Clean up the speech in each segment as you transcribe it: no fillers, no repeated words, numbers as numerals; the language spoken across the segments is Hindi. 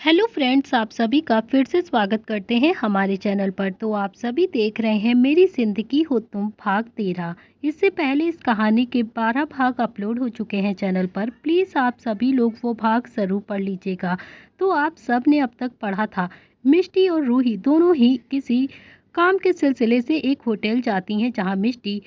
हेलो फ्रेंड्स, आप सभी का फिर से स्वागत करते हैं हमारे चैनल पर। तो आप सभी देख रहे हैं मेरी ज़िंदगी हो तुम भाग 13। इससे पहले इस कहानी के 12 भाग अपलोड हो चुके हैं चैनल पर। प्लीज़ आप सभी लोग वो भाग ज़रूर पढ़ लीजिएगा। तो आप सब ने अब तक पढ़ा था, मिष्टी और रूही दोनों ही किसी काम के सिलसिले से एक होटल जाती हैं, जहां मिष्टी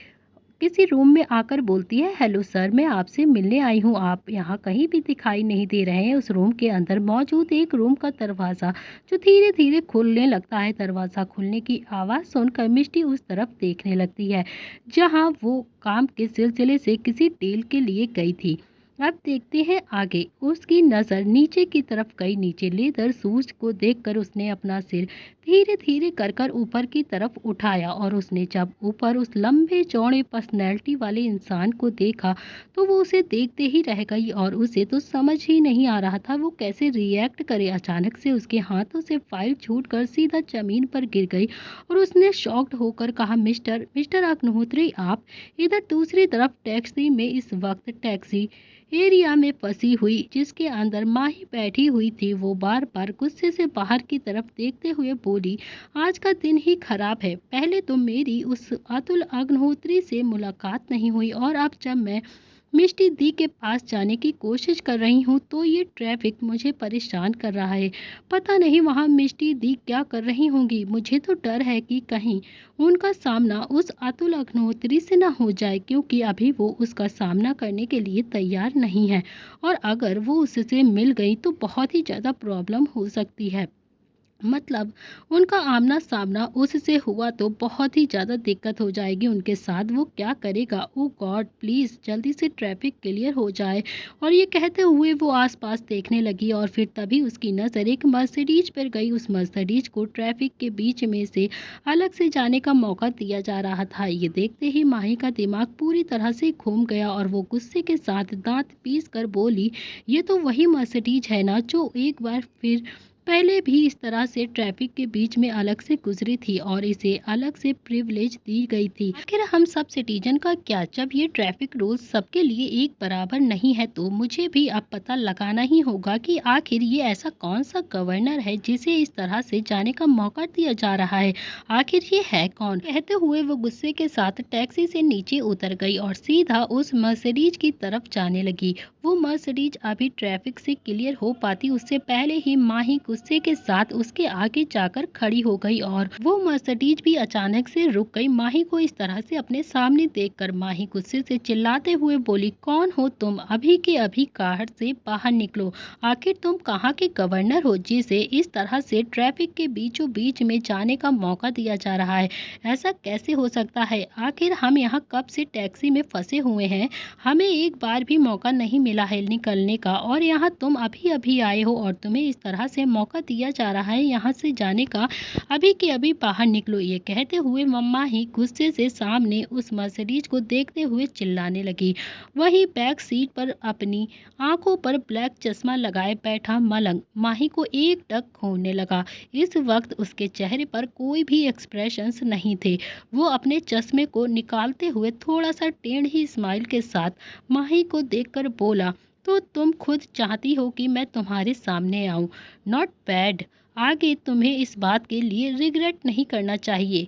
किसी रूम में आकर बोलती है, हेलो सर, मैं आपसे मिलने आई हूँ। आप यहाँ कहीं भी दिखाई नहीं दे रहे हैं। उस रूम के अंदर मौजूद एक रूम का दरवाज़ा जो धीरे धीरे खुलने लगता है। दरवाज़ा खुलने की आवाज़ सुनकर मिष्टी उस तरफ देखने लगती है जहाँ वो काम के सिलसिले से किसी डील के लिए गई थी। अब देखते हैं आगे। उसकी नज़र नीचे की तरफ गई। नीचे लेदर शूज को देखकर उसने अपना सिर धीरे धीरे कर कर ऊपर की तरफ उठाया, और उसने जब ऊपर उस लंबे चौड़े पर्सनैलिटी वाले इंसान को देखा तो वो उसे देखते ही रह गई, और उसे तो समझ ही नहीं आ रहा था वो कैसे रिएक्ट करे। अचानक से उसके हाथों से फाइल छूटकर सीधा जमीन पर गिर गई, और उसने शॉक्ड होकर कहा, मिस्टर मिस्टर अग्निहोत्री, आप इधर। दूसरी तरफ टैक्सी में इस वक्त टैक्सी एरिया में फंसी हुई जिसके अंदर माही बैठी हुई थी, वो बार बार गुस्से से बाहर की तरफ देखते हुए बोली, आज का दिन ही खराब है। पहले तो मेरी उस अतुल अग्निहोत्री से मुलाकात नहीं हुई, और अब जब मैं मिष्टी दी के पास जाने की कोशिश कर रही हूँ तो ये ट्रैफिक मुझे परेशान कर रहा है। पता नहीं वहाँ मिष्टी दी क्या कर रही होंगी। मुझे तो डर है कि कहीं उनका सामना उस अतुल अग्निहोत्री से ना हो जाए, क्योंकि अभी वो उसका सामना करने के लिए तैयार नहीं है, और अगर वो उससे मिल गई तो बहुत ही ज़्यादा प्रॉब्लम हो सकती है। मतलब उनका आमना सामना उससे हुआ तो बहुत ही ज़्यादा दिक्कत हो जाएगी उनके साथ। वो क्या करेगा? ओ गॉड, प्लीज़ जल्दी से ट्रैफिक क्लियर हो जाए। और ये कहते हुए वो आसपास देखने लगी, और फिर तभी उसकी नज़र एक मर्सिडीज पर गई। उस मर्सिडीज को ट्रैफिक के बीच में से अलग से जाने का मौका दिया जा रहा था। ये देखते ही माही का दिमाग पूरी तरह से घूम गया, और वो गुस्से के साथ दांत पीस कर बोली, ये तो वही मर्सिडीज है ना जो एक बार फिर पहले भी इस तरह से ट्रैफिक के बीच में अलग से गुजरी थी, और इसे अलग से प्रिविलेज दी गई थी। आखिर हम सब सिटीजन का क्या? जब ये ट्रैफिक रूल्स सबके लिए एक बराबर नहीं है तो मुझे भी अब पता लगाना ही होगा कि आखिर ये ऐसा कौन सा गवर्नर है जिसे इस तरह से जाने का मौका दिया जा रहा है। आखिर ये है कौन? कहते हुए वो गुस्से के साथ टैक्सी से नीचे उतर गई और सीधा उस मर्सिडीज की तरफ जाने लगी। वो मर्सिडीज अभी ट्रैफिक से क्लियर हो पाती उससे पहले ही माही गुस्से के साथ उसके आगे जाकर खड़ी हो गई, और वो मर्सिडीज भी अचानक से रुक गई। माही को इस तरह से अपने सामने देखकर माही गुस्से से चिल्लाते हुए बोली, कौन हो तुम? अभी के अभी कार से बाहर निकलो। आखिर तुम कहाँ के गवर्नर हो जिसे इस तरह से ट्रैफिक के बीचों बीच में जाने का मौका दिया जा रहा है? ऐसा कैसे हो सकता है? आखिर हम यहाँ कब से टैक्सी में फंसे हुए हैं, हमें एक बार भी मौका नहीं मिला है निकलने का, और यहाँ तुम अभी अभी आए हो और तुम्हें इस तरह से मौका दिया जा रहा है यहाँ से जाने का। अभी के अभी बाहर निकलो। ये कहते हुए मम्मा ही गुस्से से सामने उस मर्सिडीज को देखते हुए चिल्लाने लगी। वही बैक सीट पर अपनी आंखों पर ब्लैक चश्मा लगाए बैठा मलंग माही को एक टक घूरने लगा। इस वक्त उसके चेहरे पर कोई भी एक्सप्रेशंस नहीं थे। वो अपने चश्मे को निकालते हुए थोड़ा सा टेढ़ी स्माइल के साथ माही को देखकर बोला, तो तुम खुद चाहती हो कि मैं तुम्हारे सामने आऊं? Not bad. आगे तुम्हें इस बात के लिए रिग्रेट नहीं करना चाहिए।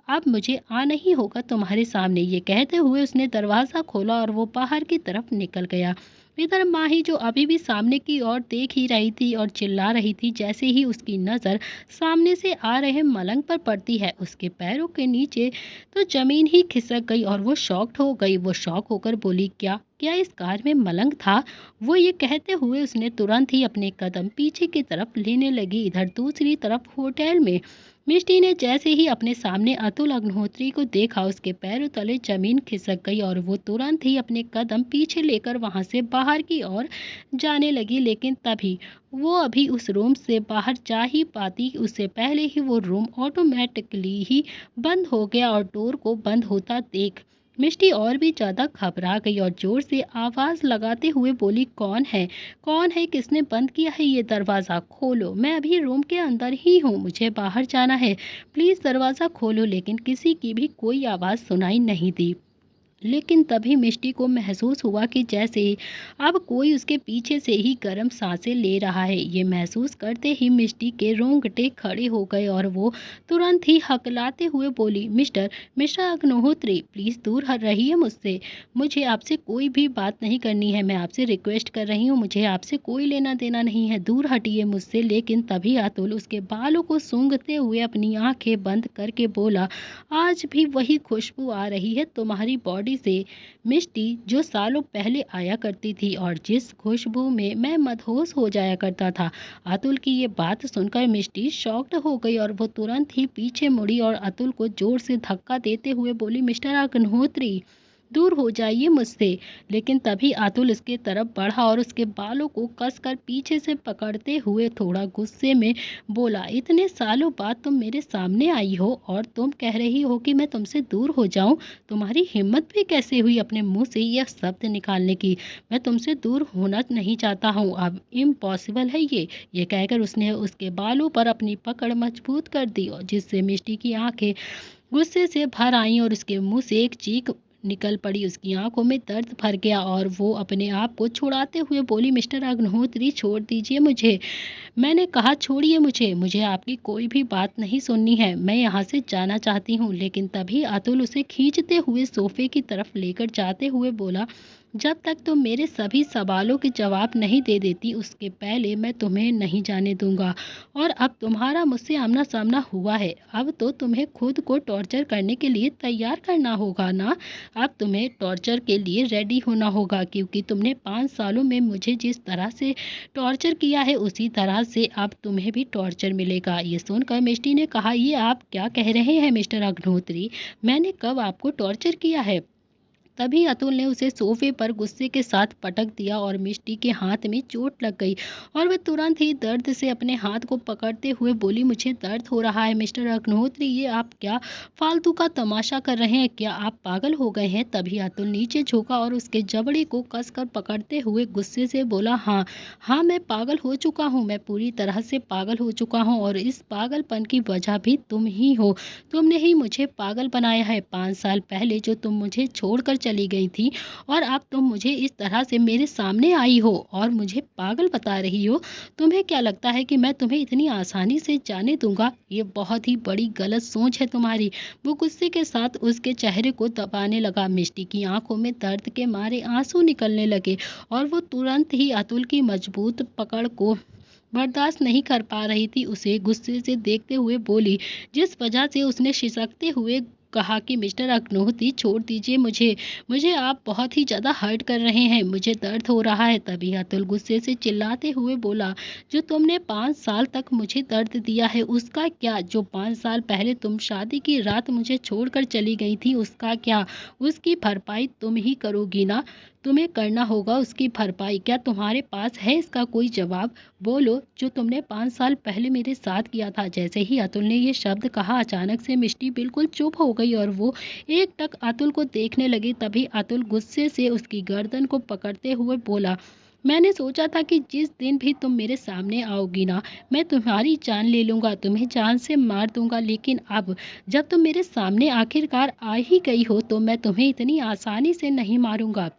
अब मुझे आना ही होगा तुम्हारे सामने। ये कहते हुए उसने दरवाज़ा खोला और वो बाहर की तरफ निकल गया। इधर माही जो अभी भी सामने की ओर देख ही रही थी और चिल्ला रही थी, जैसे ही उसकी नज़र सामने से आ रहे मलंग पर पड़ती है उसके पैरों के नीचे तो ज़मीन ही खिसक गई, और वो शॉक्ड हो गई। वो शॉक होकर बोली, क्या क्या इस कार में मलंग था? वो ये कहते हुए उसने तुरंत ही अपने कदम पीछे की तरफ लेने लगी। इधर दूसरी तरफ होटल में मिष्टी ने जैसे ही अपने सामने अतुल अग्निहोत्री को देखा उसके पैरों तले जमीन खिसक गई, और वो तुरंत ही अपने कदम पीछे लेकर वहां से बाहर की ओर जाने लगी। लेकिन तभी वो अभी उस रूम से बाहर जा ही पाती उससे पहले ही वो रूम ऑटोमेटिकली ही बंद हो गया, और डोर को बंद होता देख मिष्टी और भी ज्यादा घबरा गई और जोर से आवाज लगाते हुए बोली, कौन है? कौन है? किसने बंद किया है ये दरवाज़ा? खोलो, मैं अभी रूम के अंदर ही हूँ, मुझे बाहर जाना है, प्लीज़ दरवाज़ा खोलो। लेकिन किसी की भी कोई आवाज़ सुनाई नहीं दी। लेकिन तभी मिष्टी को महसूस हुआ कि जैसे अब कोई उसके पीछे से ही गर्म सांसें ले रहा है। ये महसूस करते ही मिष्टी के रोंगटे खड़े हो गए और वो तुरंत ही हकलाते हुए बोली, मिस्टर मिस्टर अग्निहोत्री, प्लीज दूर रहिए मुझसे। मुझे आपसे कोई भी बात नहीं करनी है। मैं आपसे रिक्वेस्ट कर रही हूँ, मुझे आपसे कोई लेना देना नहीं है, दूर हटिए मुझसे। लेकिन तभी अतुल उसके बालों को सूंघते हुए अपनी आंखें बंद करके बोला, आज भी वही खुशबू आ रही है तुम्हारी बॉडी से मिष्टी, जो सालों पहले आया करती थी और जिस खुशबू में मैं मदहोश हो जाया करता था। अतुल की ये बात सुनकर मिष्टी शॉक्ड हो गई और वो तुरंत ही पीछे मुड़ी और अतुल को जोर से धक्का देते हुए बोली, मिस्टर अग्निहोत्री, दूर हो जाइए मुझसे। लेकिन तभी अतुल उसके तरफ बढ़ा और उसके बालों को कसकर पीछे से पकड़ते हुए थोड़ा गुस्से में बोला, इतने सालों बाद तुम मेरे सामने आई हो और तुम कह रही हो कि मैं तुमसे दूर हो जाऊं। तुम्हारी हिम्मत भी कैसे हुई अपने मुंह से यह शब्द निकालने की। मैं तुमसे दूर होना नहीं चाहता हूँ, अब इम्पॉसिबल है ये कहकर उसने उसके बालों पर अपनी पकड़ मजबूत कर दी और जिससे मिष्टी की आंखें गुस्से से भर आईं और उसके मुंह से एक चीख निकल पड़ी। उसकी आंखों में दर्द भर गया और वो अपने आप को छुड़ाते हुए बोली, मिस्टर अग्निहोत्री, छोड़ दीजिए मुझे। मैंने कहा छोड़िए मुझे, मुझे आपकी कोई भी बात नहीं सुननी है। मैं यहाँ से जाना चाहती हूँ। लेकिन तभी अतुल उसे खींचते हुए सोफे की तरफ लेकर जाते हुए बोला, जब तक तुम मेरे सभी सवालों के जवाब नहीं दे देती उसके पहले मैं तुम्हें नहीं जाने दूंगा। और अब तुम्हारा मुझसे आमना सामना हुआ है, अब तो तुम्हें खुद को टॉर्चर करने के लिए तैयार करना होगा ना। अब तुम्हें टॉर्चर के लिए रेडी होना होगा, क्योंकि तुमने 5 सालों में मुझे जिस तरह से टॉर्चर किया है उसी तरह से अब तुम्हें भी टॉर्चर मिलेगा। ये सुनकर मिष्टी ने कहा, ये आप क्या कह रहे हैं मिस्टर अग्निहोत्री, मैंने कब आपको टॉर्चर किया है। तभी अतुल ने उसे सोफे पर गुस्से के साथ पटक दिया और मिष्टी के हाथ में चोट लग गई और वह तुरंत ही दर्द से अपने हाथ को पकड़ते हुए बोली, मुझे दर्द हो रहा है मिस्टर अग्निहोत्री, ये आप क्या फालतू का तमाशा कर रहे हैं, क्या आप पागल हो गए हैं। तभी अतुल नीचे झुका और उसके जबड़े को कसकर पकड़ते हुए गुस्से से बोला, हाँ हाँ, मैं पागल हो चुका हूँ, मैं पूरी तरह से पागल हो चुका हूँ और इस पागलपन की वजह भी तुम ही हो। तुमने ही मुझे पागल बनाया है। 5 साल पहले जो तुम मुझे छोड़कर चली गई थी और अब तुम मुझे इस तरह से मेरे सामने आई हो और मुझे पागल बता रही हो। तुम्हें क्या लगता है कि मैं तुम्हें इतनी आसानी से जाने दूंगा। ये बहुत ही बड़ी गलत सोच है तुम्हारी। वो गुस्से के साथ उसके चेहरे को दबाने लगा। मिष्टी की आंखों में दर्द के मारे आंसू निकलने लगे और वो तुरंत ही अतुल की मजबूत पकड़ को बर्दाश्त नहीं कर पा रही थी। उसे गुस्से से देखते हुए बोली, जिस वजह से उसने सिसकते हुए कहा कि मिस्टर अग्निहोत्री, छोड़ दीजिए मुझे, मुझे आप बहुत ही ज़्यादा हर्ट कर रहे हैं, मुझे दर्द हो रहा है। तभी अतुल गुस्से से चिल्लाते हुए बोला, जो तुमने 5 साल तक मुझे दर्द दिया है उसका क्या, जो 5 साल पहले तुम शादी की रात मुझे छोड़कर चली गई थी उसका क्या, उसकी भरपाई तुम ही करोगी ना, तुम्हें करना होगा उसकी भरपाई। क्या तुम्हारे पास है इसका कोई जवाब, बोलो, जो तुमने 5 साल पहले मेरे साथ किया था। जैसे ही अतुल ने ये शब्द कहा अचानक से मिष्टी बिल्कुल चुप हो गई और वो एकटक अतुल को देखने लगी। तभी अतुल गुस्से से उसकी गर्दन को पकड़ते हुए बोला, मैंने सोचा था कि जिस दिन भी तुम मेरे सामने आओगी ना, मैं तुम्हारी जान ले लूंगा, तुम्हें जान से मार दूंगा। लेकिन अब जब तुम मेरे सामने आखिरकार आ ही गई हो तो मैं तुम्हें इतनी आसानी से नहीं मारूंगा,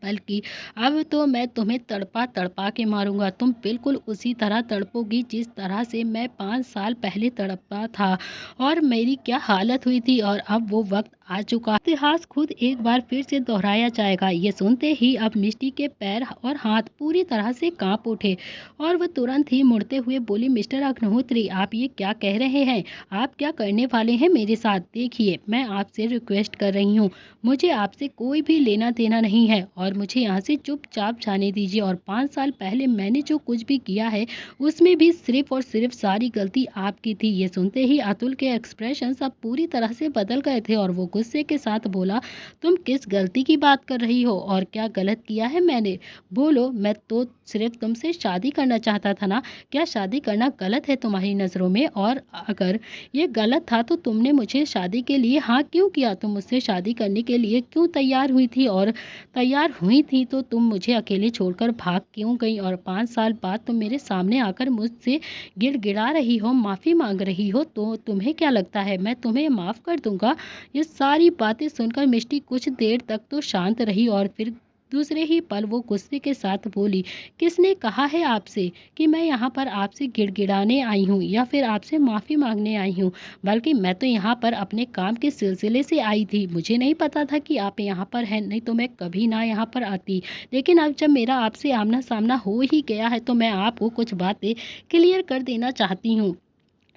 बल्कि अब तो मैं तुम्हें तड़पा तड़पा के मारूंगा। तुम बिल्कुल उसी तरह तड़पोगी जिस तरह से मैं 5 साल पहले तड़पा था और मेरी क्या हालत हुई थी। और अब वो वक्त आ चुका, इतिहास खुद एक बार फिर से दोहराया जाएगा। ये सुनते ही अब मिष्टी के पैर और हाथ पूरी तरह से कांप उठे और वह तुरंत ही मुड़ते हुए बोली, मिस्टर अग्निहोत्री, आप ये क्या कह रहे हैं, आप क्या करने वाले हैं मेरे साथ। देखिए, मैं आपसे रिक्वेस्ट कर रही हूँ, मुझे आपसे कोई भी लेना देना नहीं है और मुझे यहाँ से चुपचाप जाने दीजिए। और 5 साल पहले मैंने जो कुछ भी किया है उसमें भी सिर्फ और सिर्फ सारी गलती आपकी थी। ये सुनते ही अतुल के एक्सप्रेशन अब पूरी तरह से बदल गए थे और वो गुस्से के साथ बोला, तुम किस गलती की बात कर रही हो और क्या गलत किया है मैंने, बोलो। मैं तो सिर्फ तुमसे शादी करना चाहता था ना, क्या शादी करना गलत है तुम्हारी नज़रों में, और अगर ये गलत था तो तुमने मुझे शादी के लिए हाँ क्यों किया, तुम मुझसे शादी करने के लिए क्यों तैयार हुई थी, और तैयार हुई थी तो तुम मुझे अकेले छोड़कर भाग क्यों गई, और 5 साल बाद तुम मेरे सामने आकर मुझसे गिड़गिड़ा रही हो, माफ़ी मांग रही हो, तो तुम्हें क्या लगता है मैं तुम्हें माफ़ कर दूंगा। ये सब सारी बातें सुनकर मिष्टी कुछ देर तक तो शांत रही और फिर दूसरे ही पल वो गुस्से के साथ बोली, किसने कहा है आपसे कि मैं यहाँ पर आपसे गिड़गिड़ाने आई हूँ या फिर आपसे माफ़ी मांगने आई हूँ? बल्कि मैं तो यहाँ पर अपने काम के सिलसिले से आई थी। मुझे नहीं पता था कि आप यहाँ पर हैं, नहीं तो मैं कभी ना यहाँ पर आती। लेकिन अब जब मेरा आपसे आमना-सामना हो ही गया है तो मैं आपको कुछ बातें क्लियर कर देना चाहती हूँ।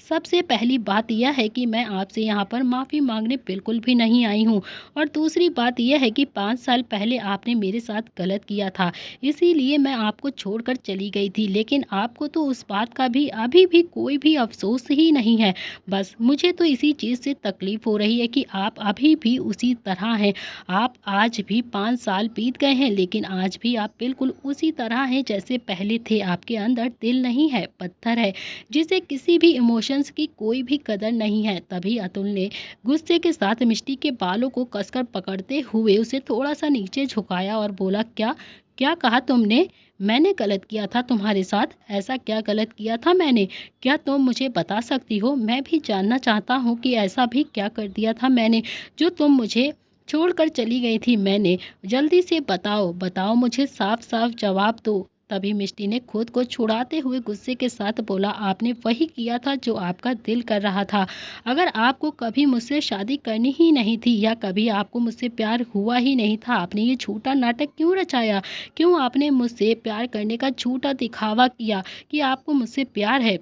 सबसे पहली बात यह है कि मैं आपसे यहाँ पर माफ़ी मांगने बिल्कुल भी नहीं आई हूँ और दूसरी बात यह है कि 5 साल पहले आपने मेरे साथ गलत किया था, इसीलिए मैं आपको छोड़कर चली गई थी। लेकिन आपको तो उस बात का भी अभी भी कोई भी अफ़सोस ही नहीं है। बस मुझे तो इसी चीज़ से तकलीफ़ हो रही है कि आप अभी भी उसी तरह हैं। आप आज भी 5 साल बीत गए हैं, लेकिन आज भी आप बिल्कुल उसी तरह हैं जैसे पहले थे। आपके अंदर दिल नहीं है, पत्थर है, जिसे किसी भी इमोशंस की कोई भी कदर नहीं है। तभी अतुल ने गुस्से के साथ मिष्टी के बालों को कसकर पकड़ते हुए उसे थोड़ा सा नीचे झुकाया और बोला, क्या क्या कहा तुमने? मैंने गलत किया था तुम्हारे साथ? ऐसा क्या गलत किया था मैंने? क्या तुम मुझे बता सकती हो? मैं भी जानना चाहता हूँ कि ऐसा भी क्या कर दिया था मैंने जो तुम मुझे छोड़कर चली गई थी। मैंने जल्दी से बताओ, बताओ, मुझे साफ साफ जवाब दो। तभी मिष्टी ने खुद को छुड़ाते हुए गुस्से के साथ बोला, आपने वही किया था जो आपका दिल कर रहा था। अगर आपको कभी मुझसे शादी करनी ही नहीं थी या कभी आपको मुझसे प्यार हुआ ही नहीं था, आपने ये झूठा नाटक क्यों रचाया? क्यों आपने मुझसे प्यार करने का झूठा दिखावा किया कि आपको मुझसे प्यार है?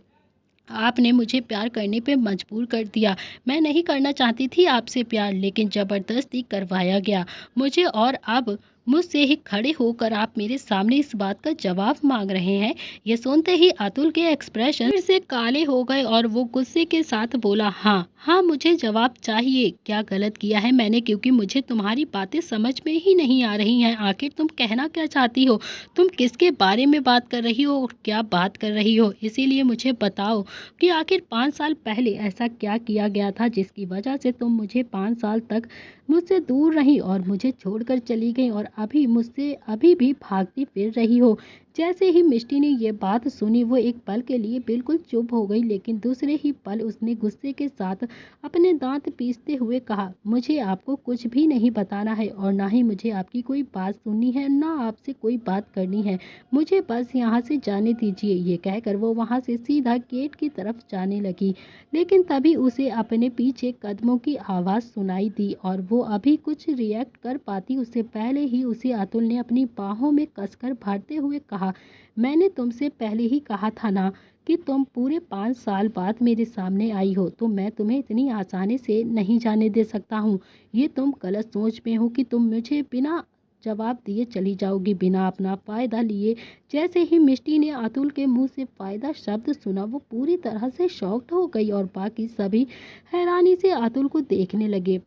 आपने मुझे प्यार करने पे मजबूर कर दिया। मैं नहीं करना चाहती थी आपसे प्यार, लेकिन ज़बरदस्ती करवाया गया मुझे, और अब मुझसे ही खड़े होकर आप मेरे सामने इस बात का जवाब मांग रहे हैं। ये सुनते ही अतुल के एक्सप्रेशन फिर से काले हो गए और वो गुस्से के साथ बोला, हाँ हाँ, मुझे जवाब चाहिए। क्या गलत किया है मैंने? क्योंकि मुझे तुम्हारी बातें समझ में ही नहीं आ रही हैं। आखिर तुम कहना क्या चाहती हो? तुम किसके बारे में बात कर रही हो और क्या बात कर रही हो? इसीलिए मुझे बताओ कि आखिर 5 साल पहले ऐसा क्या किया गया था जिसकी वजह से तुम मुझे 5 साल तक मुझसे दूर रही और मुझे छोड़कर चली गई और अभी मुझसे अभी भी भागती फिर रही हो। जैसे ही मिष्टी ने ये बात सुनी वो एक पल के लिए बिल्कुल चुप हो गई, लेकिन दूसरे ही पल उसने गुस्से के साथ अपने दांत पीसते हुए कहा, मुझे आपको कुछ भी नहीं बताना है और ना ही मुझे आपकी कोई बात सुननी है, ना आपसे कोई बात करनी है। मुझे बस यहाँ से जाने दीजिए। ये कहकर वो वहाँ से सीधा गेट की तरफ जाने लगी, लेकिन तभी उसे अपने पीछे कदमों की आवाज़ सुनाई दी और वो अभी कुछ रिएक्ट कर पाती उससे पहले ही उसे अतुल ने अपनी बाहों में कसकर भरते हुए कहा, मैंने तुमसे पहले ही कहा था ना कि तुम पूरे 5 साल बाद मेरे सामने आई हो, तो मैं तुम्हें इतनी आसानी से नहीं जाने दे सकता हूँ। ये तुम गलत सोच में हो कि तुम मुझे बिना जवाब दिए चली जाओगी, बिना अपना फ़ायदा लिए। जैसे ही मिष्टी ने अतुल के मुंह से फ़ायदा शब्द सुना वो पूरी तरह से शॉक्ड हो गई और बाकी सभी हैरानी से अतुल को देखने लगे।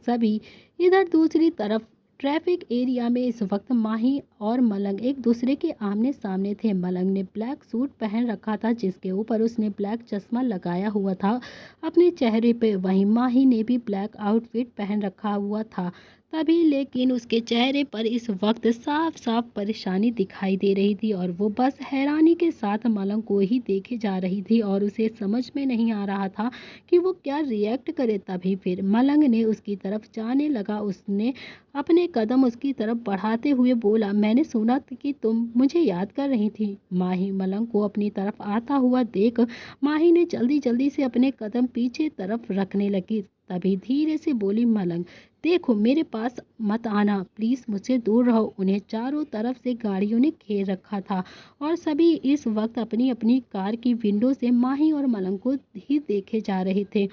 सभी इधर दूसरी तरफ ट्रैफिक एरिया में इस वक्त माही और मलंग एक दूसरे के आमने सामने थे। मलंग ने ब्लैक सूट पहन रखा था जिसके ऊपर उसने ब्लैक चश्मा लगाया हुआ था अपने चेहरे पे, वहीं माही ने भी ब्लैक आउटफिट पहन रखा हुआ था तभी, लेकिन उसके चेहरे पर इस वक्त साफ साफ परेशानी दिखाई दे रही थी और वो बस हैरानी के साथ मलंग को ही देखे जा रही थी और उसे समझ में नहीं आ रहा था कि वो क्या रिएक्ट करे। तभी फिर मलंग ने उसकी तरफ जाने लगा, उसने अपने कदम उसकी तरफ बढ़ाते हुए बोला, मैंने सुना कि तुम मुझे याद कर रही थी। माही मलंग को अपनी तरफ आता हुआ देख माही ने जल्दी जल्दी से अपने कदम पीछे तरफ रखने लगी। तभी धीरे से बोली मलंग, देखो मेरे पास मत आना प्लीज, मुझसे दूर रहो। उन्हें चारों तरफ से गाड़ियों ने घेर रखा था और सभी इस वक्त अपनी अपनी कार की विंडो से माही और मलंग को ही देखे जा रहे थे,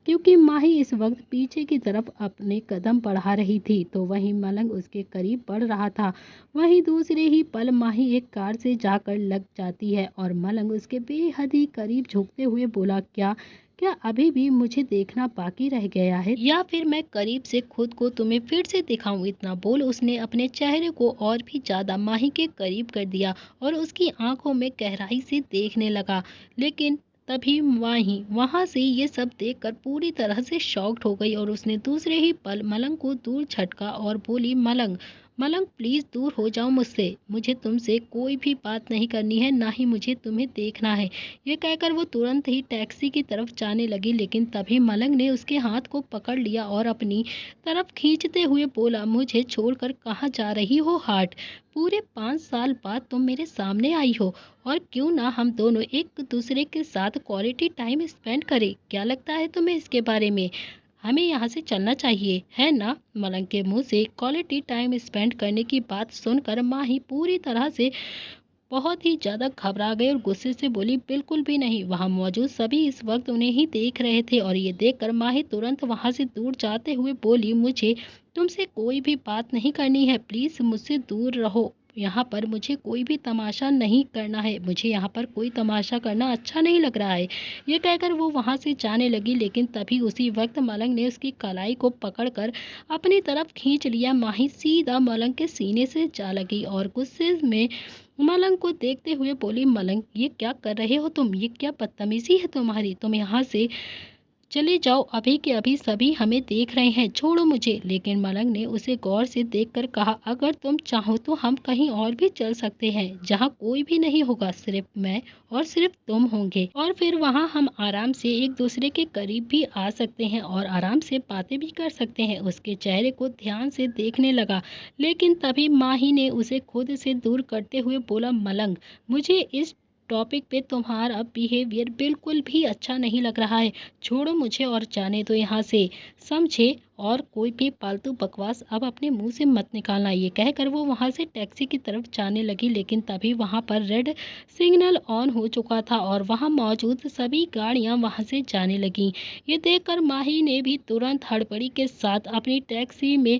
क्योंकि माही इस वक्त पीछे की तरफ अपने कदम बढ़ा रही थी तो वहीं मलंग उसके करीब बढ़ रहा था। वहीं दूसरे ही पल माही एक कार से जाकर लग जाती है और मलंग उसके बेहद ही करीब झुकते हुए बोला, क्या क्या अभी भी मुझे देखना बाकी रह गया है या फिर मैं करीब से खुद को तुम्हें फिर से दिखाऊं? इतना बोल उसने अपने चेहरे को और भी ज्यादा माही के करीब कर दिया और उसकी आंखों में गहराई से देखने लगा। लेकिन तभी माही वहां से ये सब देखकर पूरी तरह से शॉक्ड हो गई और उसने दूसरे ही पल मलंग को दूर झटका और बोली, मलंग मलंग प्लीज दूर हो जाओ मुझसे, मुझे तुमसे कोई भी बात नहीं करनी है, ना ही मुझे तुम्हें देखना है। ये कहकर वो तुरंत ही टैक्सी की तरफ जाने लगी, लेकिन तभी मलंग ने उसके हाथ को पकड़ लिया और अपनी तरफ खींचते हुए बोला, मुझे छोड़कर कहाँ जा रही हो हार्ट? पूरे 5 साल बाद तुम मेरे सामने आई हो, और क्यों ना हम दोनों एक दूसरे के साथ क्वालिटी टाइम स्पेंड करें। क्या लगता है तुम्हें इसके बारे में? हमें यहाँ से चलना चाहिए, है ना? मलंग के मुंह से क्वालिटी टाइम स्पेंड करने की बात सुनकर माही पूरी तरह से बहुत ही ज्यादा घबरा गई और गुस्से से बोली, बिल्कुल भी नहीं। वहां मौजूद सभी इस वक्त उन्हें ही देख रहे थे और ये देखकर माही तुरंत वहां से दूर जाते हुए बोली, मुझे तुमसे कोई भी बात नहीं करनी है, प्लीज मुझसे दूर रहो। यहाँ पर मुझे कोई भी तमाशा नहीं करना है, मुझे यहाँ पर कोई तमाशा करना अच्छा नहीं लग रहा है। ये कहकर वो वहां से जाने लगी, लेकिन तभी उसी वक्त मलंग ने उसकी कलाई को पकड़कर अपनी तरफ खींच लिया। माही सीधा मलंग के सीने से जा लगी और गुस्से में मलंग को देखते हुए बोली, मलंग ये क्या कर रहे हो तुम? ये क्या बदतमीजी है तुम्हारी? तुम यहाँ से चले जाओ, अभी के अभी सभी हमें देख रहे हैं, छोड़ो मुझे। लेकिन मलंग ने उसे गौर से देखकर कहा, अगर तुम चाहो तो हम कहीं और भी चल सकते हैं, जहाँ कोई भी नहीं होगा, सिर्फ मैं और सिर्फ तुम होंगे, और फिर वहाँ हम आराम से एक दूसरे के करीब भी आ सकते हैं और आराम से बातें भी कर सकते हैं। उसके चेहरे को ध्यान से देखने लगा, लेकिन तभी माही ने उसे खुद से दूर करते हुए बोला, मलंग मुझे इस टॉपिक पे तुम्हारा बिहेवियर बिल्कुल भी अच्छा नहीं लग रहा है, छोड़ो मुझे और जाने दो यहाँ से, समझे? और कोई भी फालतू बकवास अब अपने मुंह से मत निकालना। ये कहकर वो वहां से टैक्सी की तरफ जाने लगी, लेकिन तभी वहां पर रेड सिग्नल ऑन हो चुका था और वहां मौजूद सभी गाड़ियां वहां से जाने लगी। ये देखकर माही ने भी तुरंत हड़बड़ी के साथ अपनी टैक्सी में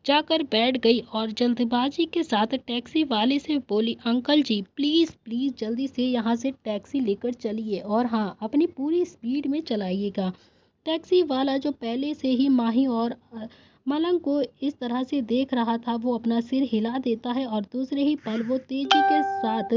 जाकर बैठ गई और जल्दबाजी के साथ टैक्सी वाले से बोली, अंकल जी प्लीज प्लीज जल्दी से यहाँ से टैक्सी लेकर चलिए, और हाँ अपनी पूरी स्पीड में चलाइएगा। टैक्सी वाला जो पहले से ही माही और मलंग को इस तरह से देख रहा था, वो अपना सिर हिला देता है और दूसरे ही पल वो तेजी के साथ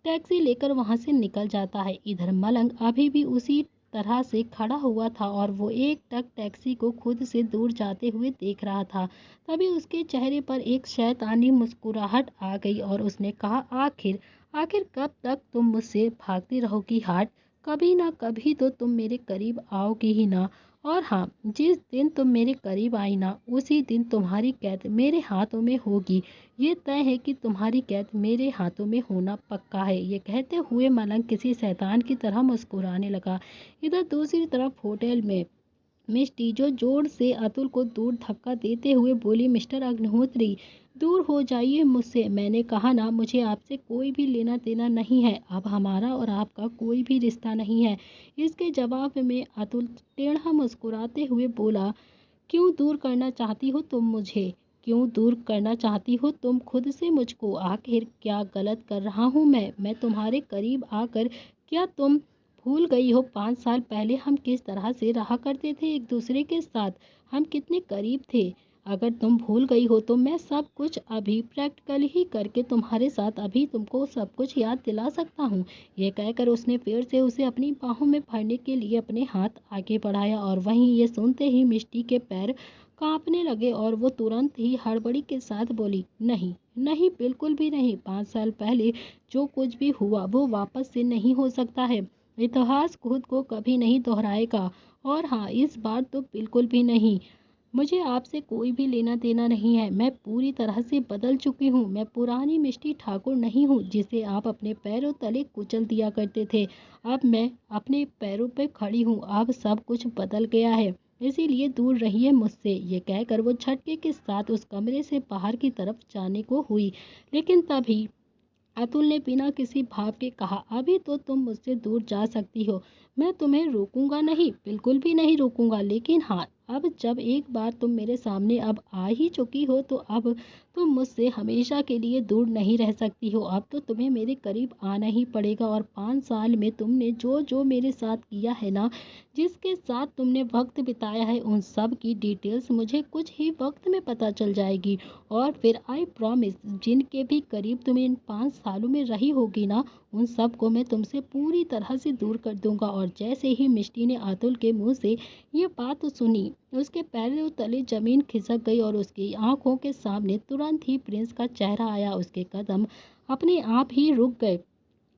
टैक्सी लेकर वहां से निकल जाता है। इधर मलंग अभी भी उसी तरह से खड़ा हुआ था और वो एक टक टैक्सी को खुद से दूर जाते हुए देख रहा था। तभी उसके चेहरे पर एक शैतानी मुस्कुराहट आ गई और उसने कहा, आखिर आखिर कब तक तुम मुझसे भागती रहोगी हार्ट? कभी ना कभी तो तुम मेरे करीब आओगी ही ना। और हाँ, जिस दिन तुम मेरे करीब आई ना, उसी दिन तुम्हारी कैद मेरे हाथों में होगी। ये तय है कि तुम्हारी कैद मेरे हाथों में होना पक्का है। ये कहते हुए मलंग किसी शैतान की तरह मुस्कुराने लगा। इधर दूसरी तरफ होटल में मिस टीजो जोर से अतुल को दूर धक्का देते हुए बोली, मिस्टर अग्निहोत्री दूर हो जाइए मुझसे, मैंने कहा ना, मुझे आपसे कोई भी लेना देना नहीं है, अब हमारा और आपका कोई भी रिश्ता नहीं है। इसके जवाब में अतुल टेढ़ा मुस्कुराते हुए बोला, क्यों दूर करना चाहती हो तुम मुझे? क्यों दूर करना चाहती हो तुम खुद से मुझको? आखिर क्या गलत कर रहा हूँ मैं तुम्हारे करीब आकर? क्या तुम भूल गई हो 5 साल पहले हम किस तरह से रहा करते थे एक दूसरे के साथ? हम कितने करीब थे? अगर तुम भूल गई हो तो मैं सब कुछ अभी प्रैक्टिकल ही करके तुम्हारे साथ अभी तुमको सब कुछ याद दिला सकता हूँ। ये कहकर उसने फिर से उसे अपनी बाहों में भरने के लिए अपने हाथ आगे बढ़ाया और वहीं ये सुनते ही मिष्टी के पैर कांपने लगे और वो तुरंत ही हड़बड़ी के साथ बोली, नहीं नहीं, बिल्कुल भी नहीं। 5 साल पहले जो कुछ भी हुआ वो वापस से नहीं हो सकता है। इतिहास खुद को कभी नहीं दोहराएगा, और हाँ इस बार तो बिल्कुल भी नहीं। मुझे आपसे कोई भी लेना देना नहीं है, मैं पूरी तरह से बदल चुकी हूँ। मैं पुरानी मिष्टी ठाकुर नहीं हूँ जिसे आप अपने पैरों तले कुचल दिया करते थे। अब मैं अपने पैरों पर खड़ी हूँ, अब सब कुछ बदल गया है, इसीलिए दूर रहिए मुझसे। ये कहकर वो झटके के साथ उस कमरे से बाहर की तरफ जाने को हुई, लेकिन तभी अतुल ने बिना किसी भाव के कहा, अभी तो तुम मुझसे दूर जा सकती हो, मैं तुम्हें रोकूंगा नहीं, बिल्कुल भी नहीं रोकूंगा, लेकिन हाँ अब जब एक बार तुम मेरे सामने अब आ ही चुकी हो तो अब तुम मुझसे हमेशा के लिए दूर नहीं रह सकती हो। अब तो तुम्हें मेरे करीब आना ही पड़ेगा, और 5 साल में तुमने जो जो मेरे साथ किया है ना, जिसके साथ तुमने वक्त बिताया है, उन सब की डिटेल्स मुझे कुछ ही वक्त में पता चल जाएगी। और फिर आई प्रॉमिस, जिनके भी करीब तुम इन 5 सालों में रही होगी ना, उन सब को मैं तुमसे पूरी तरह से दूर कर दूंगा। और जैसे ही मिष्टी ने अतुल के मुंह से ये बात सुनी, उसके पैरों तले जमीन खिसक गई और उसकी आंखों के सामने तुरंत ही प्रिंस का चेहरा आया। उसके कदम अपने आप ही रुक गए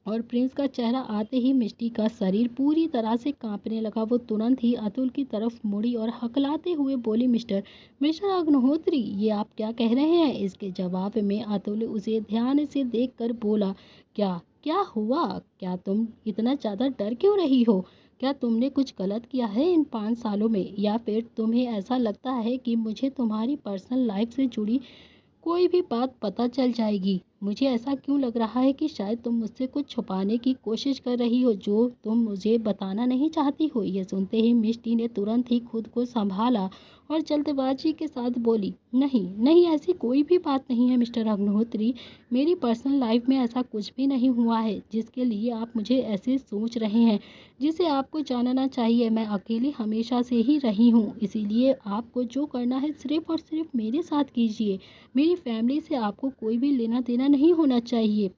और प्रिंस का चेहरा आते ही मिष्टी का शरीर पूरी तरह से कांपने लगा। वो तुरंत ही अतुल की तरफ मुड़ी और हकलाते हुए बोली, मिस्टर मिस्टर अग्निहोत्री, ये आप क्या कह रहे हैं? इसके जवाब में अतुल उसे ध्यान से देखकर बोला, क्या क्या हुआ? क्या तुम इतना ज़्यादा डर क्यों रही हो? क्या तुमने कुछ गलत किया है इन 5 सालों में, या फिर तुम्हें ऐसा लगता है कि मुझे तुम्हारी पर्सनल लाइफ से जुड़ी कोई भी बात पता चल जाएगी? मुझे ऐसा क्यों लग रहा है कि शायद तुम मुझसे कुछ छुपाने की कोशिश कर रही हो जो तुम मुझे बताना नहीं चाहती हो। ये सुनते ही मिष्टी ने तुरंत ही खुद को संभाला और जल्दबाजी के साथ बोली, नहीं नहीं, ऐसी कोई भी बात नहीं है मिस्टर अग्निहोत्री। मेरी पर्सनल लाइफ में ऐसा कुछ भी नहीं हुआ है जिसके लिए आप मुझे ऐसे सोच रहे हैं। जिसे आपको जानना चाहिए, मैं अकेली हमेशा से ही रही हूँ, इसीलिए आपको जो करना है सिर्फ और सिर्फ मेरे साथ कीजिए। मेरी फैमिली से आपको कोई भी लेना देना नहीं होना चाहिए।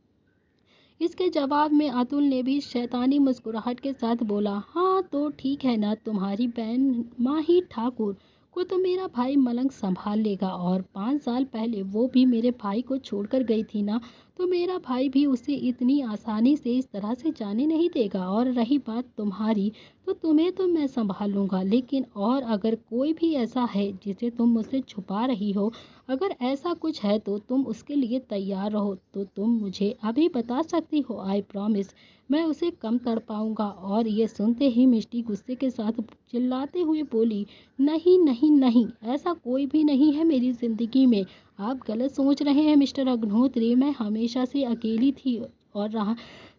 इसके जवाब में अतुल ने भी शैतानी मुस्कुराहट के साथ बोला, हाँ तो ठीक है ना, तुम्हारी बहन माही ठाकुर को तो मेरा भाई मलंग संभाल लेगा, और 5 साल पहले वो भी मेरे भाई को छोड़कर गई थी ना, तो मेरा भाई भी उसे इतनी आसानी से इस तरह से जाने नहीं देगा। और रही बात तुम्हारी, तो तुम्हें तो मैं संभाल लूँगा, लेकिन और अगर कोई भी ऐसा है जिसे तुम मुझसे छुपा रही हो, अगर ऐसा कुछ है तो तुम उसके लिए तैयार रहो, तो तुम मुझे अभी बता सकती हो। आई प्रॉमिस मैं उसे कम कर पाऊंगा। और ये सुनते ही मिष्टी गुस्से के साथ चिल्लाते हुए बोली, नहीं नहीं नहीं, ऐसा कोई भी नहीं है मेरी जिंदगी में। आप गलत सोच रहे हैं मिस्टर अग्निहोत्री। मैं हमेशा से अकेली थी, और रहा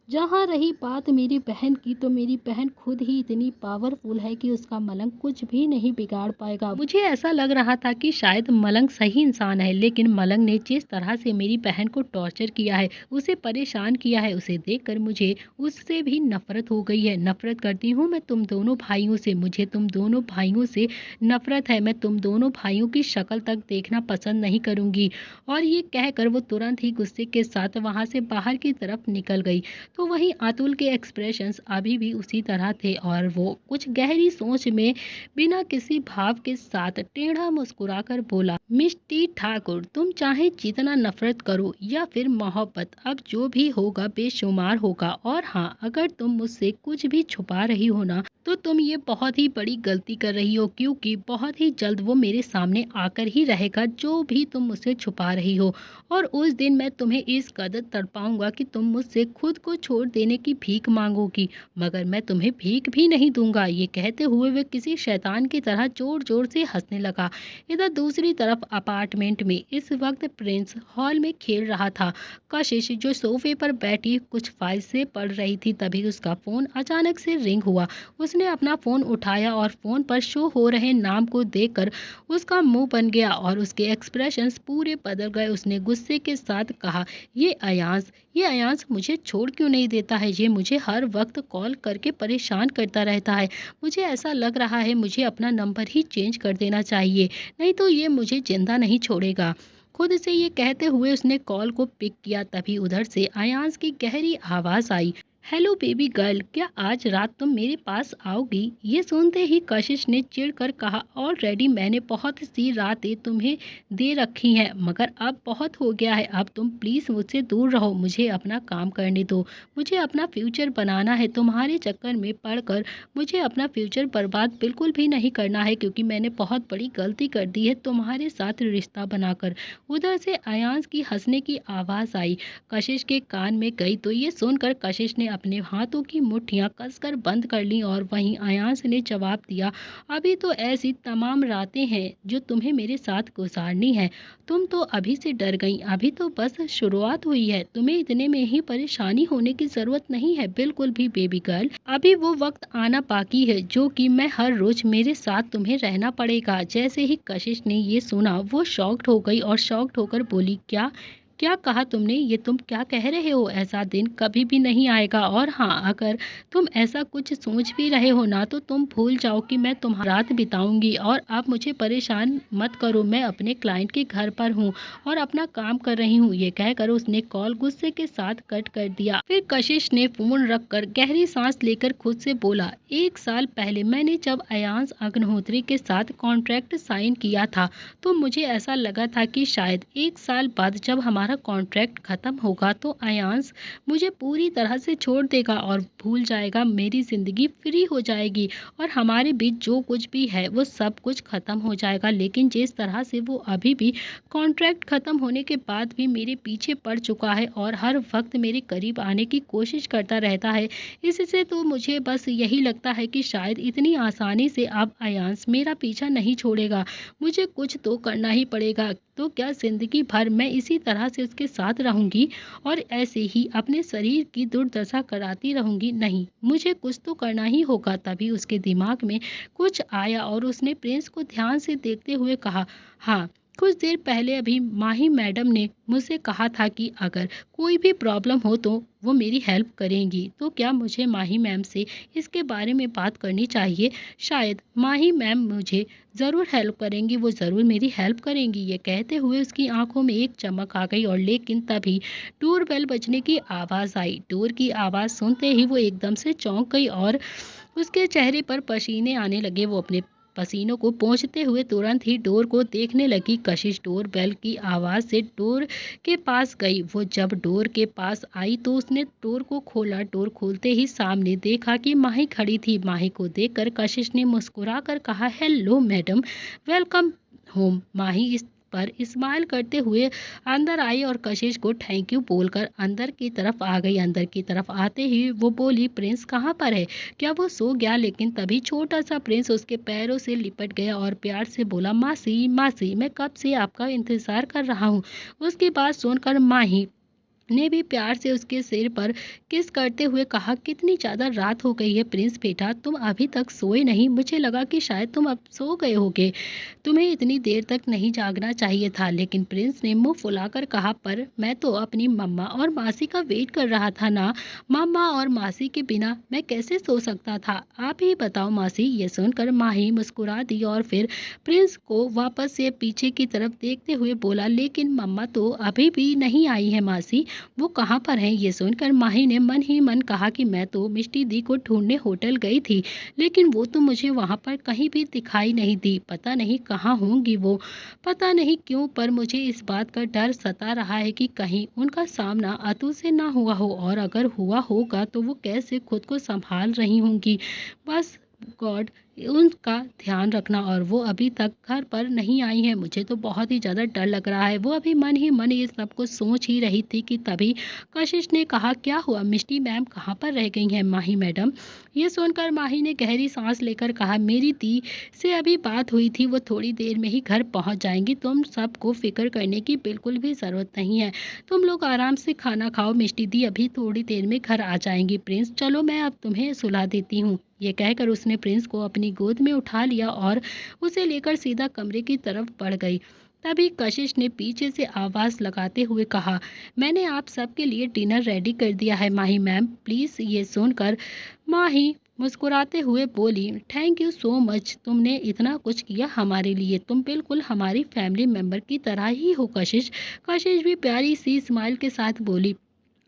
जहाँ रही बात मेरी बहन की, तो मेरी बहन खुद ही इतनी पावरफुल है कि उसका मलंग कुछ भी नहीं बिगाड़ पाएगा। मुझे ऐसा लग रहा था कि शायद मलंग सही इंसान है, लेकिन मलंग ने जिस तरह से मेरी बहन को टॉर्चर किया है, उसे परेशान किया है, उसे देखकर मुझे उससे भी नफरत हो गई है। नफरत करती हूँ मैं तुम दोनों भाइयों से, मुझे तुम दोनों भाइयों से नफरत है। मैं तुम दोनों भाइयों की शक्ल तक देखना पसंद नहीं करूंगी। और ये कहकर वो तुरंत ही गुस्से के साथ वहां से बाहर की तरफ निकल गई। तो वहीं अतुल के एक्सप्रेशंस अभी भी उसी तरह थे, और वो कुछ गहरी सोच में बिना किसी भाव के साथ टेढ़ा मुस्कुराकर बोला, मिष्टी ठाकुर, तुम चाहे जितना नफरत करो या फिर मोहब्बत, अब जो भी होगा बेशुमार होगा। और हाँ, अगर तुम मुझसे कुछ भी छुपा रही हो ना, तो तुम ये बहुत ही बड़ी गलती कर रही हो, क्योंकि बहुत ही जल्द वो मेरे सामने आकर ही रहेगा जो भी तुम मुझसे छुपा रही हो। और उस दिन मैं तुम्हें इस कदर तड़पाऊंगा कि तुम मुझसे खुद को छोड़ देने की भीख मांगोगी, मगर मैं तुम्हें भीख भी नहीं दूंगा। ये कहते हुए वे किसी शैतान की तरह जोर जोर से हंसने लगा। इधर दूसरी तरफ अपार्टमेंट में इस वक्त प्रिंस हॉल में खेल रहा था। कशिश जो सोफे पर बैठी कुछ फाइल से पढ़ रही थी, तभी उसका फोन अचानक से रिंग हुआ। उसने अपना फोन उठाया और फोन पर शो हो रहे नाम को देखकर उसका मुंह बन गया और उसके एक्सप्रेशंस पूरे बदल गए। उसने गुस्से के साथ कहा, ये अयांश मुझे छोड़ क्यों नहीं देता है? ये मुझे हर वक्त कॉल करके परेशान करता रहता है। मुझे ऐसा लग रहा है मुझे अपना नंबर ही चेंज कर देना चाहिए, नहीं तो ये मुझे जिंदा नहीं छोड़ेगा। खुद से ये कहते हुए उसने कॉल को पिक किया। तभी उधर से अयांश की गहरी आवाज आई, हेलो बेबी गर्ल, क्या आज रात तुम मेरे पास आओगी? ये सुनते ही कशिश ने चिढ़कर कहा, ऑलरेडी मैंने बहुत सी रातें तुम्हें दे रखी हैं, मगर अब बहुत हो गया है। अब तुम प्लीज़ मुझसे दूर रहो, मुझे अपना काम करने दो। मुझे अपना फ्यूचर बनाना है। तुम्हारे चक्कर में पड़कर मुझे अपना फ्यूचर बर्बाद बिल्कुल भी नहीं करना है, क्योंकि मैंने बहुत बड़ी गलती कर दी है तुम्हारे साथ रिश्ता बनाकर। उधर से अयांश की हंसने की आवाज़ आई, कशिश के कान में गई, तो ये सुनकर कशिश ने अपने हाथों की मुट्ठियां कसकर बंद कर ली। और वहीं अयांश ने जवाब दिया, अभी तो ऐसी तमाम रातें हैं जो तुम्हें मेरे साथ गुजारनी है। तुम तो अभी से डर गई, अभी तो बस शुरुआत हुई है। तुम्हें इतने में ही परेशानी होने की जरूरत नहीं है, बिल्कुल भी बेबी गर्ल। अभी वो वक्त आना बाकी है जो कि मैं हर रोज मेरे साथ तुम्हें रहना पड़ेगा। जैसे ही कशिश ने ये सुना, वो शॉक्ड हो गई और शॉक्ड होकर बोली, क्या क्या कहा तुमने? ये तुम क्या कह रहे हो? ऐसा दिन कभी भी नहीं आएगा और हाँ, अगर तुम ऐसा कुछ सोच भी रहे हो ना तो तुम भूल जाओ कि मैं तुम्हारी रात बिताऊँगी और अब मुझे परेशान मत करो। मैं अपने क्लाइंट के घर पर हूँ और अपना काम कर रही हूँ। ये कहकर उसने कॉल गुस्से के साथ कट कर दिया। फिर कशिश ने फ़ोन रखकर गहरी सांस लेकर खुद से बोला, 1 साल पहले मैंने जब अयांश अग्निहोत्री के साथ कॉन्ट्रैक्ट साइन किया था तो मुझे ऐसा लगा था कि शायद 1 साल बाद जब हमारा कॉन्ट्रैक्ट खत्म होगा तो अयांश मुझे पूरी तरह से छोड़ देगा और भूल जाएगा, मेरी ज़िंदगी फ्री हो जाएगी और हमारे बीच जो कुछ भी है वो सब कुछ खत्म हो जाएगा। लेकिन जिस तरह से वो अभी भी कॉन्ट्रैक्ट खत्म होने के बाद भी मेरे पीछे पड़ चुका है और हर वक्त मेरे करीब आने की कोशिश करता रहता है, इससे तो मुझे बस यही लगता है कि शायद इतनी आसानी से अब अयांश मेरा पीछा नहीं छोड़ेगा। मुझे कुछ तो करना ही पड़ेगा। तो क्या ज़िंदगी भर मैं इसी तरह से उसके साथ रहूंगी और ऐसे ही अपने शरीर की दुर्दशा कराती रहूंगी? नहीं, मुझे कुछ तो करना ही होगा। तभी उसके दिमाग में कुछ आया और उसने प्रिंस को ध्यान से देखते हुए कहा, हाँ, कुछ देर पहले अभी माही मैडम ने मुझसे कहा था कि अगर कोई भी प्रॉब्लम हो तो वो मेरी हेल्प करेंगी। तो क्या मुझे माही मैम से इसके बारे में बात करनी चाहिए? शायद माही मैम मुझे ज़रूर हेल्प करेंगी, वो ज़रूर मेरी हेल्प करेंगी। ये कहते हुए उसकी आंखों में एक चमक आ गई और लेकिन तभी डोर बेल बजने की आवाज़ आई। डोर की आवाज़ सुनते ही वो एकदम से चौंक गई और उसके चेहरे पर पसीने आने लगे। वो अपने पसीनों को पोंछते हुए तुरंत ही डोर को देखने लगी। कशिश डोर बेल की आवाज़ से डोर के पास गई। वो जब डोर के पास आई तो उसने डोर को खोला। डोर खोलते ही सामने देखा कि माही खड़ी थी। माही को देखकर कशिश ने मुस्कुरा कर कहा, हेलो मैडम, वेलकम होम। माही इस पर स्माइल करते हुए अंदर आई और कशिश को थैंक यू बोलकर अंदर की तरफ आ गई। अंदर की तरफ आते ही वो बोली, प्रिंस कहाँ पर है? क्या वो सो गया? लेकिन तभी छोटा सा प्रिंस उसके पैरों से लिपट गया और प्यार से बोला, मासी मासी, मैं कब से आपका इंतजार कर रहा हूँ। उसकी बात सुनकर माही ने भी प्यार से उसके सिर पर किस करते हुए कहा, कितनी ज़्यादा रात हो गई है प्रिंस बेटा, तुम अभी तक सोए नहीं? मुझे लगा कि शायद तुम अब सो गए होगे, तुम्हें इतनी देर तक नहीं जागना चाहिए था। लेकिन प्रिंस ने मुंह फुलाकर कहा, पर मैं तो अपनी मम्मा और मासी का वेट कर रहा था ना। मम्मा और मासी के बिना मैं कैसे सो सकता था? आप ही बताओ मासी। ये सुनकर माही मुस्कुरा दी और फिर प्रिंस को वापस से पीछे की तरफ देखते हुए बोला, लेकिन मम्मा तो अभी भी नहीं आई है मासी, वो कहाँ पर हैं? ये सुनकर माही ने मन ही मन कहा कि मैं तो मिष्टी दी को ढूंढने होटल गई थी, लेकिन वो तो मुझे वहाँ पर कहीं भी दिखाई नहीं दी। पता नहीं कहाँ होंगी वो, पता नहीं क्यों, पर मुझे इस बात का डर सता रहा है कि कहीं उनका सामना अतुल से ना हुआ हो, और अगर हुआ होगा तो वो कैसे खुद को संभाल रही होंगी। बस गॉड उनका ध्यान रखना। और वो अभी तक घर पर नहीं आई है, मुझे तो बहुत ही ज़्यादा डर लग रहा है। वो अभी मन ही मन ये सब कुछ सोच ही रही थी कि तभी कशिश ने कहा, क्या हुआ मिष्टी मैम, कहाँ पर रह गई हैं माही मैडम? ये सुनकर माही ने गहरी सांस लेकर कहा, मेरी दी से अभी बात हुई थी, वो थोड़ी देर में ही घर पहुंच जाएंगी, तुम सबको फिक्र करने की बिल्कुल भी ज़रूरत नहीं है। तुम लोग आराम से खाना खाओ, मिष्टी दी अभी थोड़ी देर में घर आ जाएंगी। प्रिंस चलो मैं अब तुम्हें सुला देती हूँ। ये कहकर उसने प्रिंस को अपनी गोद में उठा लिया और उसे लेकर सीधा कमरे की तरफ बढ़ गई। तभी कशिश ने पीछे से आवाज़ लगाते हुए कहा, मैंने आप सबके लिए डिनर रेडी कर दिया है माही मैम, प्लीज़। ये सुनकर माही मुस्कुराते हुए बोली, थैंक यू सो मच, तुमने इतना कुछ किया हमारे लिए, तुम बिल्कुल हमारी फैमिली मेम्बर की तरह ही हो कशिश। कशिश भी प्यारी सी स्माइल के साथ बोली,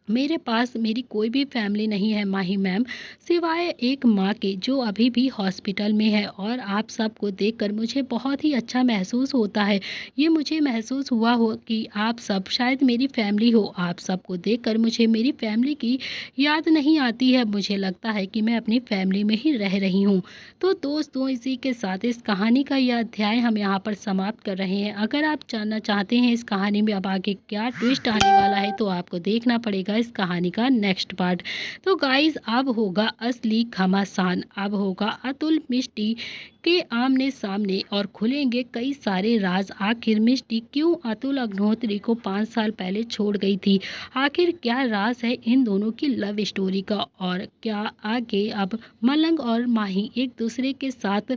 मेरे पास मेरी कोई भी फैमिली नहीं है माही मैम, सिवाय एक माँ के जो अभी भी हॉस्पिटल में है, और आप सबको देखकर मुझे बहुत ही अच्छा महसूस होता है। ये मुझे महसूस हुआ हो कि आप सब शायद मेरी फैमिली हो। आप सबको देखकर मुझे मेरी फैमिली की याद नहीं आती है, मुझे लगता है कि मैं अपनी फैमिली में ही रह रही हूँ। तो दोस्तों, इसी के साथ इस कहानी का यह अध्याय हम यहाँ पर समाप्त कर रहे हैं। अगर आप जानना चाहते हैं इस कहानी में अब आगे क्या ट्विस्ट आने वाला है, तो आपको देखना पड़ेगा इस कहानी का नेक्स्ट पार्ट। तो गाइस, अब होगा असली घमासान, अब होगा अतुल मिष्टी के आमने सामने और खुलेंगे कई सारे राज। आखिर मिष्टी क्यों अतुल अग्निहोत्री को 5 साल पहले छोड़ गई थी? आखिर क्या राज है इन दोनों की लव स्टोरी का? और क्या आगे अब मलंग और माही एक दूसरे के साथ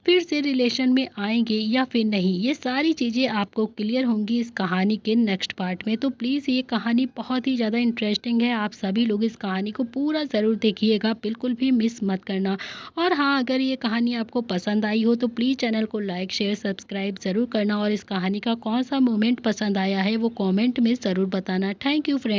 फिर से रिलेशन में आएंगे या फिर नहीं, ये सारी चीज़ें आपको क्लियर होंगी इस कहानी के नेक्स्ट पार्ट में। तो प्लीज़ ये कहानी बहुत ही ज़्यादा इंटरेस्टिंग है, आप सभी लोग इस कहानी को पूरा ज़रूर देखिएगा, बिल्कुल भी मिस मत करना। और हाँ, अगर ये कहानी आपको पसंद आई हो तो प्लीज़ चैनल को लाइक शेयर सब्सक्राइब ज़रूर करना और इस कहानी का कौन सा मोमेंट पसंद आया है वो कॉमेंट में ज़रूर बताना। Thank you friend.